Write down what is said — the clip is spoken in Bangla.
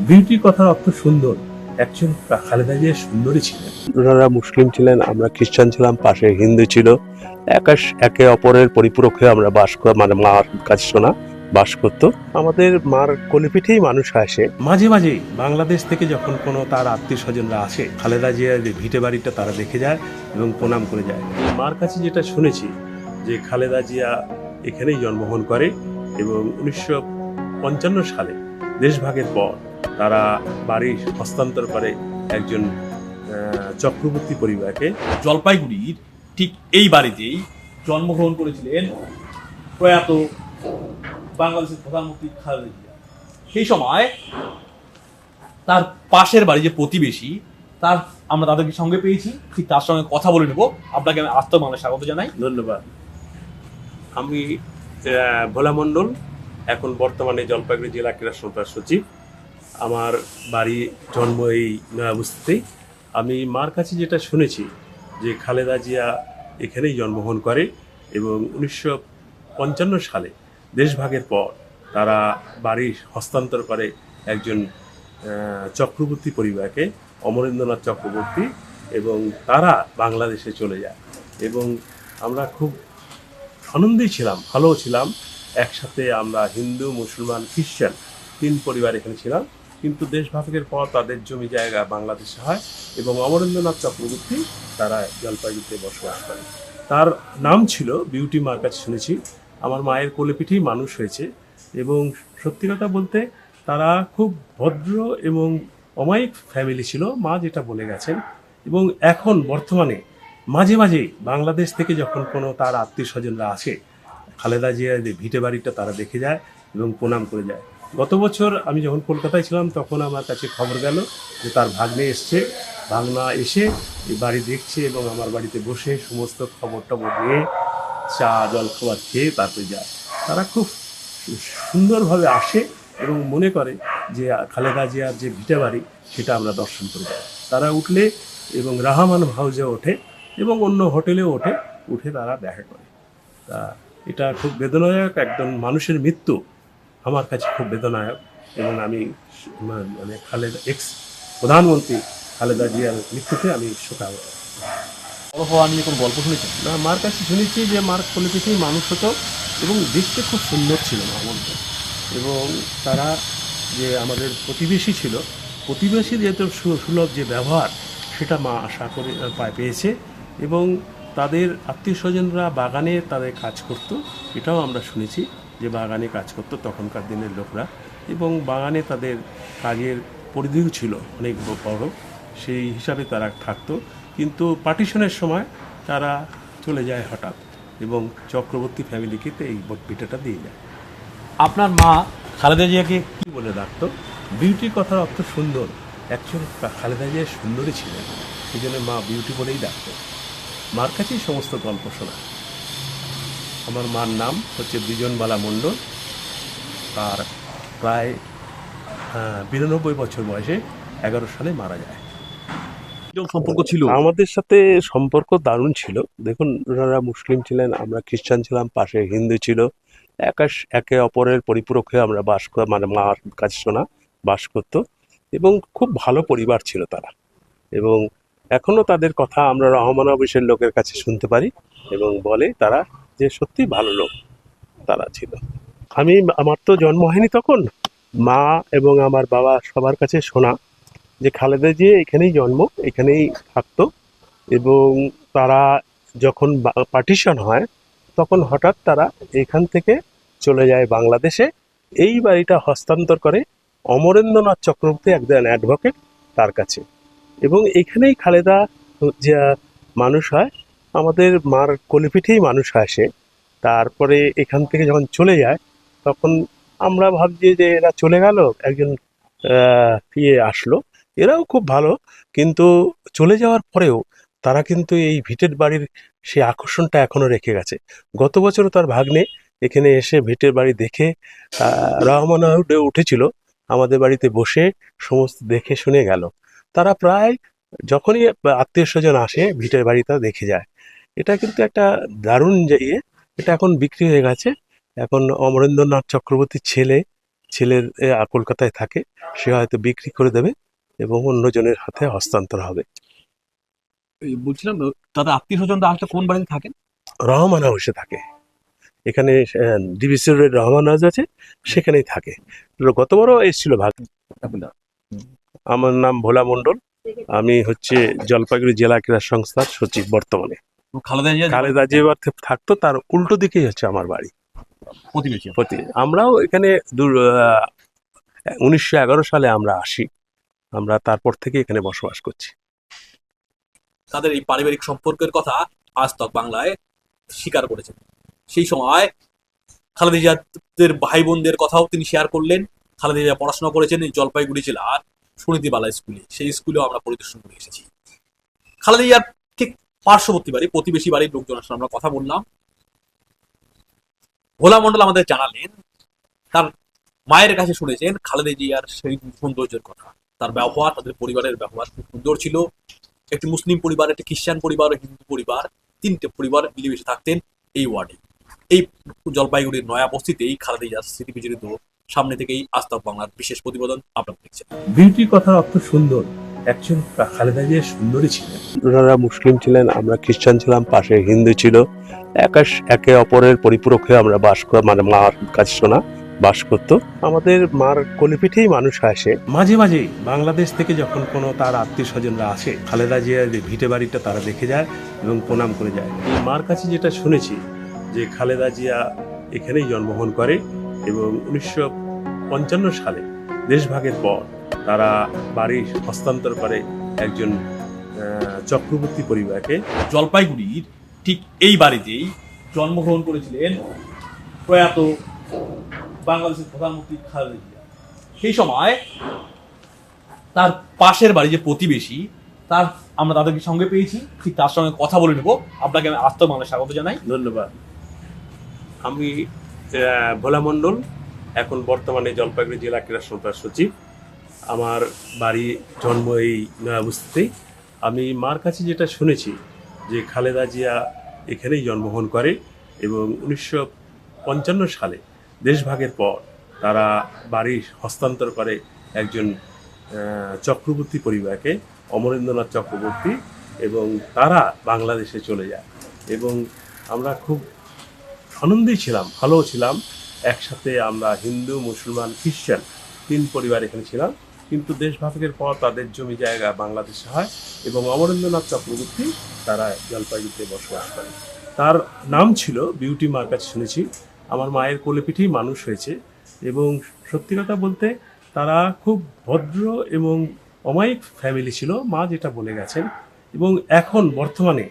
বিউটি কথার অর্থ সুন্দর। একজন খালেদা জিয়া সুন্দরী ছিলেন। ওনারা মুসলিম ছিলেন, আমরা খ্রিস্টান ছিলাম, পাশে হিন্দু ছিল। একে অপরের পরিপূরক হয়ে আমরা মানে মার কাছে শোনা বাস করতো। আমাদের মার কোলে মানুষ আসে। মাঝে মাঝে বাংলাদেশ থেকে যখন কোনো তার আত্মীয় স্বজনরা আসে, খালেদা জিয়ার যে ভিটে বাড়িটা তারা দেখে যায় এবং প্রণাম করে যায়। মার কাছে যেটা শুনেছি যে খালেদা জিয়া এখানেই জন্মগ্রহণ করে এবং 1955 সালে দেশভাগের পর তারা বাড়ি হস্তান্তর করে একজন চক্রবর্তী পরিবারকে। জলপাইগুড়ির ঠিক এই বাড়িতেই জন্মগ্রহণ করেছিলেন প্রয়াত বাংলাদেশের প্রধানমন্ত্রী খালেদা জিয়া। সেই সময় তার পাশের বাড়ি যে প্রতিবেশী, আমরা তাদেরকে সঙ্গে পেয়েছি, ঠিক তার সঙ্গে কথা বলে নেব। আপনাকে আমি আস্ত মানে স্বাগত জানাই। ধন্যবাদ। আমি ভোলা মণ্ডল, এখন বর্তমানে জলপাইগুড়ি জেলা ক্রীড়া সংস্থার সচিব। আমার বাড়ি জন্ম এই নয়াবস্তিতেই। আমি মার কাছে যেটা শুনেছি যে খালেদা জিয়া এখানেই জন্মগ্রহণ করে এবং 1955 সালে দেশভাগের পর তারা বাড়ি হস্তান্তর করে একজন চক্রবর্তী পরিবারকে, অমরেন্দ্রনাথ চক্রবর্তী, এবং তারা বাংলাদেশে চলে যায় এবং আমরা খুব আনন্দেই ছিলাম, ভালো ছিলাম। একসাথে আমরা হিন্দু, মুসলমান, খ্রিস্টান 3 পরিবার এখানে ছিলাম। কিন্তু দেশভাগের পর তাদের জমি জায়গা বাংলাদেশে হয় এবং অমরেন্দ্রনাথ চক্রবর্তী তারা জলপাইগুড়িতে বসবাস করে। তার নাম ছিল বিউটি। মার কাছে শুনেছি, আমার মায়ের কোলেপিঠেই মানুষ হয়েছে এবং সত্যি কথা বলতে তারা খুব ভদ্র এবং অমায়িক ফ্যামিলি ছিল, মা যেটা বলে গেছেন। এবং এখন বর্তমানে মাঝে মাঝে বাংলাদেশ থেকে যখন কোনো তার আত্মীয় স্বজনরা আসে, খালেদা জিয়ার যে ভিটে বাড়িটা তারা দেখে যায় এবং প্রণাম করে যায়। গত বছর আমি যখন কলকাতায় ছিলাম তখন আমার কাছে খবর গেল যে তার ভাগ্নে এসছে। ভাগনা এসে এই বাড়ি দেখছে এবং আমার বাড়িতে বসে সমস্ত খবর টবর নিয়ে চা জল খাবার খেয়ে তারপরে যায়। তারা খুব সুন্দরভাবে আসে এবং মনে করে যে খালেদা জিয়ার যে ভিটে বাড়ি সেটা আমরা দর্শন করে যাই। তারা উঠলে এবং রাহমান হাউজে ওঠে এবং অন্য হোটেলেও উঠে তারা দেখা করে। তা এটা খুব বেদনাদায়ক, একজন মানুষের মৃত্যু আমার কাছে খুব বেদনাদায়ক। এবং আমি মানে খালেদা এক্স প্রধানমন্ত্রী খালেদা জিয়ার মৃত্যুতে আমি শোকাহত। বড় হওয়া নিয়ে কোনো গল্প শুনেছেন? না, মার কাছে শুনেছি যে মার কোলে পিঠেই মানুষ হতো এবং দেখতে খুব সুন্দর ছিল মা বলতো। এবং তারা যে আমাদের প্রতিবেশী ছিল, প্রতিবেশীর যেহেতু সুলভ যে ব্যবহার সেটা মা আশা করে পেয়েছে। এবং তাদের আত্মীয় স্বজনরা বাগানে তাদের কাজ করত, এটাও আমরা শুনেছি যে বাগানে কাজ করতো তখনকার দিনের লোকরা। এবং বাগানে তাদের কাজের পরিধিও ছিল অনেক বড়, সেই হিসাবে তারা থাকতো। কিন্তু পার্টিশনের সময় তারা চলে যায় হঠাৎ এবং চক্রবর্তী ফ্যামিলিকে এই ভিটাটা দিয়ে যায়। আপনার মা খালেদা জিয়াকে কী বলে ডাকতো? বিউটি কথার অর্থ সুন্দর। অ্যাকচুয়ালি খালেদা জিয়া সুন্দরী ছিলেন, সেই জন্য মা বিউটি বলেই ডাকতো। মার কাছেই সমস্ত গল্প শোনা। আমার মার নাম হচ্ছে বিজনবালা মণ্ডল। তার প্রায় 92 বছর বয়সে 11 সালে মারা যায়। কিরকম সম্পর্ক ছিল? আমাদের সাথে সম্পর্ক দারুণ ছিল। দেখুন, ওনারা মুসলিম ছিলেন, আমরা খ্রিস্টান ছিলাম, পাশে হিন্দু ছিল। একে অপরের পরিপূরক হয়ে আমরা মানে মার কাছে শোনা বাস করতো এবং খুব ভালো পরিবার ছিল তারা। এবং এখনো তাদের কথা আমরা রহমান অফিসের লোকের কাছে শুনতে পারি এবং বলে তারা যে সত্যি ভালো লোক তারা ছিল। আমার তো জন্ম হয়নি তখন। মা এবং আমার বাবা সবার কাছে শোনা যে খালেদা জিয়া এখানেই জন্ম, এখানেই থাকতো। এবং তারা যখন পার্টিশন হয় তখন হঠাৎ তারা এখান থেকে চলে যায় বাংলাদেশে। এই বাড়িটা হস্তান্তর করে অমরেন্দ্রনাথ চক্রবর্তী, একজন অ্যাডভোকেট, তার কাছে। এবং এখানেই খালেদা যে মানুষ হয়, আমাদের মার কোলেপিঠেই মানুষ হয় সে। তারপরে এখান থেকে যখন চলে যায় তখন আমরা ভাবছি যে এরা চলে গেল, একজন আসলো, এরাও খুব ভালো। কিন্তু চলে যাওয়ার পরেও তারা কিন্তু এই ভিটের বাড়ির সেই আকর্ষণটা এখনো রেখে গেছে। গত বছরও তার ভাগ্নে এখানে এসে ভিটের বাড়ি দেখে রহমান উঠেছিল, আমাদের বাড়িতে বসে সমস্ত দেখে শুনে গেল। তারা প্রায় যখনই আত্মীয় স্বজন আসে ভিটের বাড়িটা দেখে যায়। এটা কিন্তু একটা দারুণ যে এটা এখন বিক্রি হয়ে গেছে। এখন অমরেন্দ্রনাথ চক্রবর্তীর ছেলে ছেলের কলকাতায় থাকে, সে হয়তো বিক্রি করে দেবে এবং অন্যজনের হাতে হস্তান্তর হবে। বলছিলাম তাদের আত্মীয় স্বজনরা আসলে কোন বাড়িতে থাকেন? রহমান হাউসে থাকে, এখানে ডিবিসি রোডের রহমান হাউস আছে, সেখানেই থাকে। গতবারও এসেছিল ভাগ। আমার নাম ভোলা মণ্ডল, আমি হচ্ছে জলপাইগুড়ি জেলা ক্রীড়া সংস্থার সচিব বর্তমানে। খালেদা জিয়া খালেদা যে এবার থাকতো তার উল্টো দিকেই হচ্ছে আমার বাড়ি। প্রতিবেশী। আমরাও এখানে 1911 সালে আমরা আসি, আমরা তারপর থেকে এখানে বসবাস করছি। তাদের এই পারিবারিক সম্পর্কের কথা আজ তক বাংলায় স্বীকার করেছেন। সেই সময় খালেদা জিয়াদের ভাই বোনদের কথাও তিনি শেয়ার করলেন। খালেদা জিয়া পড়াশোনা করেছেন এই জলপাইগুড়ি জেলার সুনীতিবালা স্কুলে, সেই স্কুলেও আমরা পরিদর্শন করে এসেছি। খালেদা জিয়ার ঠিক পার্শ্ববর্তী বাড়ি, প্রতিবেশী বাড়ির লোকজনের সঙ্গে আমরা কথা বললাম। ভোলা মণ্ডল আমাদের জানালেন তার মায়ের কাছে শুনেছেন খালেদা জিয়ার সেই সৌন্দর্যের কথা, তার ব্যবহার, তাদের পরিবারের ব্যবহার খুব সুন্দর ছিল। একটি মুসলিম পরিবার, একটি খ্রিস্টান পরিবার, হিন্দু পরিবার, তিনটে পরিবার মিলেমিশে থাকতেন এই ওয়ার্ডে। এই জলপাইগুড়ির নয়া বস্তিতেই খালেদা জিয়ার স্মৃতি বিজড়িত সামনে থেকেই আজ তক বাংলার বিশেষ প্রতিবেদন আপনারা দেখছেন। বিউটির কথার অর্থ সুন্দর, একজন খালেদা জিয়া সুন্দরী ছিলেন। ওনারা মুসলিম ছিলেন, আমরা খ্রিস্টান ছিলাম, পাশে হিন্দু ছিল, একে অপরের পরিপূরক হয়ে আমরা মার কাছে শোনা বাস করতো। আমাদের মার কোলে-পিঠেই মানুষ আসে। মাঝে মাঝে বাংলাদেশ থেকে যখন কোনো তার আত্মীয় স্বজনরা আসে, খালেদা জিয়ার যে ভিটে বাড়িটা তারা দেখে যায় এবং প্রণাম করে যায়। এই মার কাছে যেটা শুনেছি যে খালেদা জিয়া এখানেই জন্মগ্রহণ করে এবং 1955 সালে দেশভাগের পর তারা বাড়ি হস্তান্তর করে একজন চক্রবর্তী পরিবারকে। জলপাইগুড়ির ঠিক এই বাড়িতেই জন্মগ্রহণ করেছিলেন প্রয়াত বাংলাদেশের প্রধানমন্ত্রী খালেদা জিয়া। সেই সময় তার পাশের বাড়ি যে প্রতিবেশী, আমরা তাদেরকে সঙ্গে পেয়েছি, ঠিক তার সঙ্গে কথা বলে নেব। আপনাকে আমি আজ তক বাংলায় স্বাগত জানাই। ধন্যবাদ। আমি ভোলা মণ্ডল, এখন বর্তমানে জলপাইগুড়ি জেলা ক্রীড়া সংস্থার সচিব। আমার বাড়ি জন্ম এই নয়াবস্তিতেই। আমি মার কাছে যেটা শুনেছি যে খালেদা জিয়া এখানেই জন্মগ্রহণ করে এবং 1955 সালে দেশভাগের পর তারা বাড়ি হস্তান্তর করে একজন চক্রবর্তী পরিবারকে, অমরেন্দ্রনাথ চক্রবর্তী, এবং তারা বাংলাদেশে চলে যায় এবং আমরা খুব আনন্দেই ছিলাম, ভালো ছিলাম। একসাথে আমরা হিন্দু, মুসলমান, খ্রিস্টান তিন পরিবার এখানে ছিলাম। কিন্তু দেশভাগের পর তাদের জমি জায়গা বাংলাদেশে হয় এবং অমরেন্দ্রনাথ চক্রবর্তী তারা জলপাইগুড়িতে বসবাস করে। তার নাম ছিল বিউটি, মার কাছে শুনেছি। আমার মায়ের কোলেপিঠেই মানুষ হয়েছে এবং সত্যি কথা বলতে তারা খুব ভদ্র এবং অমায়িক ফ্যামিলি ছিল, মা যেটা বলে গেছেন। এবং এখন বর্তমানে